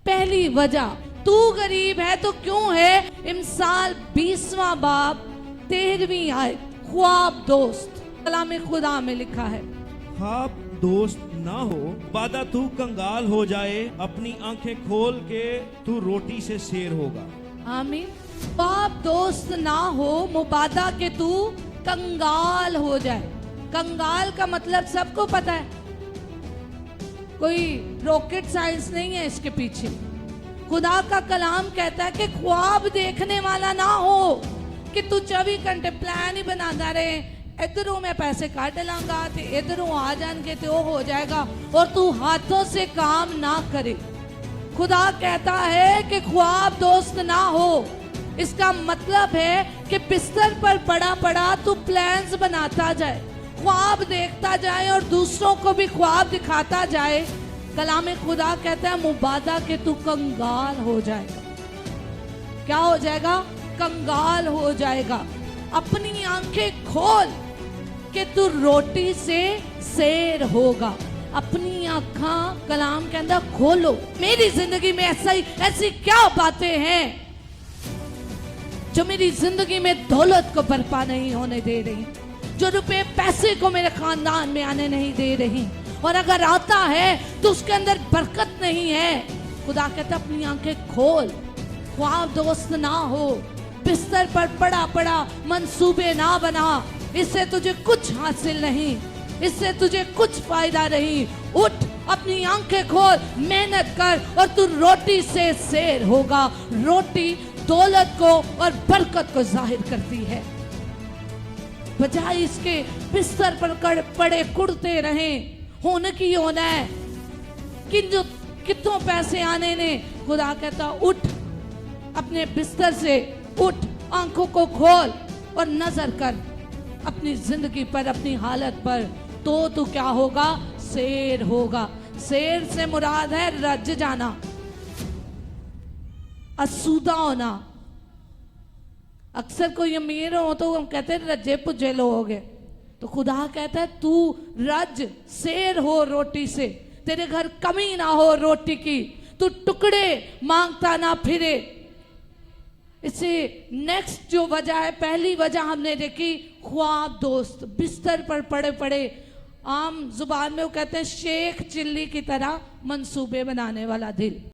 पहली वजह, तू गरीब है तो क्यों है। इमसाल 20वां बाब 13वीं आयत। ख्वाब दोस्त, कलाम खुदा में लिखा है, ख्वाब दोस्त ना हो, वादा तू कंगाल हो जाए, अपनी आंखें खोल के तू रोटी से शेर होगा। आमीन। ख्वाब दोस्त ना हो, मुबादा के तू कंगाल हो जाए। कंगाल का मतलब सबको पता है, कोई रॉकेट साइंस नहीं है इसके पीछे। खुदा का कलाम कहता है कि ख्वाब देखने वाला ना हो, कि तू 24 घंटे प्लान ही बनाता रहे, इधरों मैं पैसे काट लांगा ते इधरों आ जाएंगे तो हो जाएगा, और तू हाथों से काम ना करे। खुदा कहता है कि ख्वाब दोस्त ना हो। इसका मतलब है कि बिस्तर पर पड़ा पड़ा तू प्लान्स बनाता जाए, ख्वाब देखता जाए और दूसरों को भी ख्वाब दिखाता जाए। कलाम खुदा कहता है मुबादा के तू कंगाल हो जाएगा। क्या हो जाएगा? कंगाल हो जाएगा। अपनी आंखें खोल कि तू रोटी से शेर होगा। अपनी आंखें कलाम के अंदर खोलो। मेरी जिंदगी में ऐसी क्या बातें हैं जो मेरी जिंदगी में दौलत को बर्पा नहीं होने दे रही, जो रुपए पैसे को मेरे खानदान में आने नहीं दे रही, और अगर आता है तो उसके अंदर बरकत नहीं है। खुदा कहता अपनी आंखें खोल, ख्वाब दोस्त ना हो, बिस्तर पर पड़ा पड़ा मंसूबे ना बना, इससे तुझे कुछ हासिल नहीं, इससे तुझे कुछ फायदा नहीं। उठ, अपनी आंखें खोल, मेहनत कर और तू रोटी से शेर होगा। रोटी दौलत को और बरकत को जाहिर करती है। बजाय इसके बिस्तर पर पड़े कुड़ते रहें, होने की होना है कितनों पैसे आने ने। खुदा कहता उठ, अपने बिस्तर से उठ, आंखों को खोल और नजर कर अपनी जिंदगी पर, अपनी हालत पर, तो तू क्या होगा? शेर होगा। शेर से मुराद है रज जाना, आसूदा होना। अक्सर कोई अमीर हो तो हम कहते हैं रजे पुजे लोग हैं, तो खुदा कहता है तू रज, शेर हो रोटी से, तेरे घर कमी ना हो रोटी की, तू टुकड़े मांगता ना फिरे। इसे नेक्स्ट जो वजह है, पहली वजह हमने देखी ख्वाब दोस्त, बिस्तर पर पड़े पड़े, आम जुबान में वो कहते हैं शेख चिल्ली की तरह मंसूबे बनाने वाला दिल।